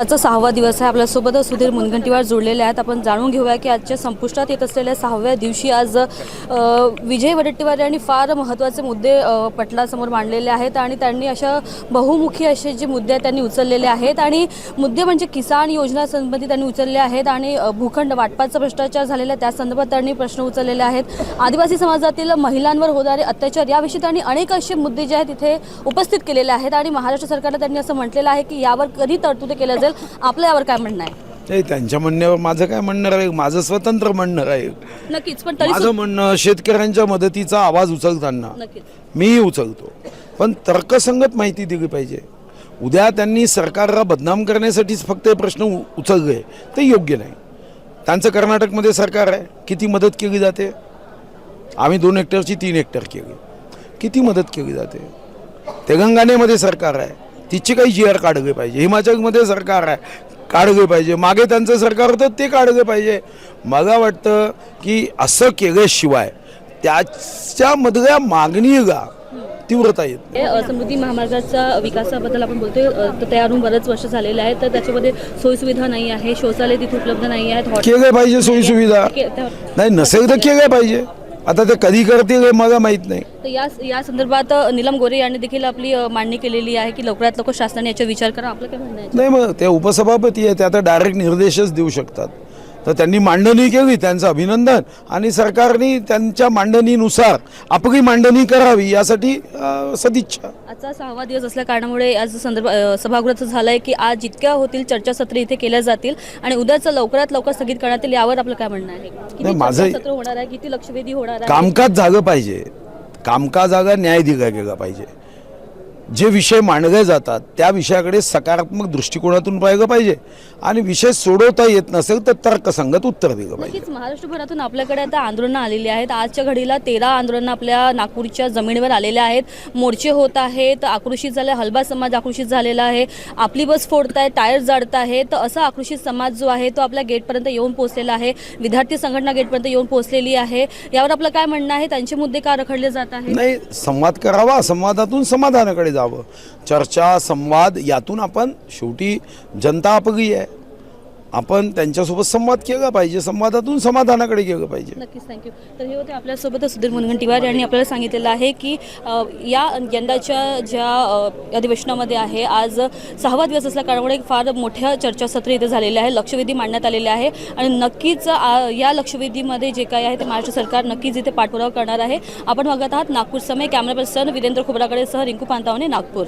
आजचा 6वा दिवस आहे। आपल्यासोबत सुधीर मुनगंटीवार जोडलेले आहेत। आपण जाणून घेऊया की आजच्या संपुष्टात येत असलेल्या 6व्या दिवशी आज विजय वडेट्टीवार यांनी फार महत्त्वाचे मुद्दे पटलासमोर मांडलेले आहेत आणि त्यांनी अशा बहुमुखी असे जे मुद्दे आहेत त्यांनी उचललेले आहेत आणि मुद्दे म्हणजे किसान योजना संबंधी त्यांनी उचलले आहेत आणि भूखंड वाटपाचा भ्रष्टाचार झालेला त्या संदर्भात त्यांनी प्रश्न उचललेले आहेत। आदिवासी समाजातील महिलांवर होणारे अत्याचार याविषयी त्यांनी अनेक असे मुद्दे जे आहेत तिथे उपस्थित केलेले आहेत आणि महाराष्ट्र सरकारला त्यांनी असं म्हटलेलं आहे की यावर कधी तरतुदी केल्या जाईल। आपलं यावर काय म्हणणं आहे? नाही, त्यांच्या म्हणण्यावर माझं काय म्हणणं आहे? माझं स्वतंत्र म्हणणं आहे। नक्कीच, पण तरी माझं म्हणणं शेतकऱ्यांच्या मदतीचा आवाज उचलताना मी उचलतो, पण तर्कसंगत माहिती दिली पाहिजे। उद्या त्यांनी सरकारला बदनाम करण्यासाठीच फक्त हे प्रश्न उचलले ते योग्य नाही। त्यांचं कर्नाटकमध्ये सरकार आहे, किती मदत केली जाते? आम्ही 2 हेक्टरची 3 हेक्टर केली, किती मदत केली जाते? तेलंगणामध्ये सरकार आहे, तिची काही जी आर काढले पाहिजे। हिमाचलमध्ये सरकार आहे, काढले पाहिजे। मागे त्यांचं सरकार होतं ते काढले पाहिजे। मला वाटतं की असं केल्याशिवाय त्याच्यामधल्या मागणीला तीव्रता येत नाही। समृद्धी महामार्गाचा विकासाबद्दल आपण बोलतोय, तर तयारून बरेच वर्ष झालेले आहेत, तर त्याच्यामध्ये सोयीसुविधा नाही आहे, शौचालय तिथे उपलब्ध नाही आहेत। केले पाहिजे सोयीसुविधा, नाही नसेल तर केले पाहिजे। आता ते कधी करतील हे मला माहीत नाही। तर या संदर्भात नीलम गोरे यांनी देखील आपली मांडणी केलेली आहे की लवकरात लवकर शासनाने याचा विचार करा। आपलं काय म्हणणं आहे? नाही, मग ते उपसभापती आहे, ते आता डायरेक्ट निर्देशच देऊ शकतात। तर त्यांनी मांडणी केली, त्यांचं अभिनंदन, आणि सरकारने त्यांच्या मांडणीनुसार आपली मांडणी करावी यासाठी सदिच्छा। आजचा 6वा दिवस असल्या कारणामुळे आज सभागृहाचं झालं आहे की आज जितक्या होतील चर्चासत्र इथे केल्या जातील आणि उद्याचं लवकरात लवकर स्थगित करण्यात येईल। यावर आपलं काय म्हणणं आहे? किती चर्चासत्र होणार आहे, किती लक्षवेधी होणार आहे? कामकाज झालं पाहिजे, कामकाजाला न्याय दिला गेला पाहिजे। जे विषय मांडले जातात त्या विषयाकडे सकारात्मक दृष्टिकोनातून पाहिलं पाहिजे आणि विषय सोडवता येत नसेल तर तर्कसंगत उत्तर दिलं पाहिजे। नक्कीच, महाराष्ट्रभरातून आपल्याकडे आता आंदोलनं आलेली आहेत। आजच्या घडीला 13 आंदोलनं आपल्या नागपूरच्या जमिनीवर आलेल्या आहेत। मोर्चे होत आहेत, आक्रोशित झाले, हलबा समाज आक्रोशित झालेला आहे, आपली बस फोडतायत, टायर जाळत आहेत। असा आक्रोशित समाज जो आहे तो आपल्या गेटपर्यंत येऊन पोहोचलेला आहे। विद्यार्थी संघटना गेटपर्यंत येऊन पोहोचलेली आहे। यावर आपलं काय म्हणणं आहे? त्यांचे मुद्दे का रखडले जात आहेत? नाही, संवाद करावा, संवादातून समाधानाकडे जावं। चर्चा, संवाद यातून आपण, शेवटी जनता आपली आहे, आपण त्यांच्यासोबत संवाद केला पाहिजे, संवादातून समाधानाकडे गेलं पाहिजे। नक्कीच, थँक्यू। तर हे होते आपल्यासोबत सुधीर मुनगंटीवार यांनी आपल्याला सांगितलेलं आहे की या यंदाच्या ज्या अधिवेशनामध्ये आहे, आज 6वा दिवस असल्या कारणामुळे फार मोठ्या चर्चासत्र इथे झालेले आहे, लक्षवेधी मांडण्यात आलेले आहे आणि नक्कीच या लक्षवेधीमध्ये जे काही आहे ते महाराष्ट्र सरकार नक्कीच इथे पाठपुरावा करणार आहे। आपण बघत आहात नागपूर समय, कॅमेरा पर्सन वीरेंद्र खोबरागडेसह रिंकू पांतावणे, नागपूर।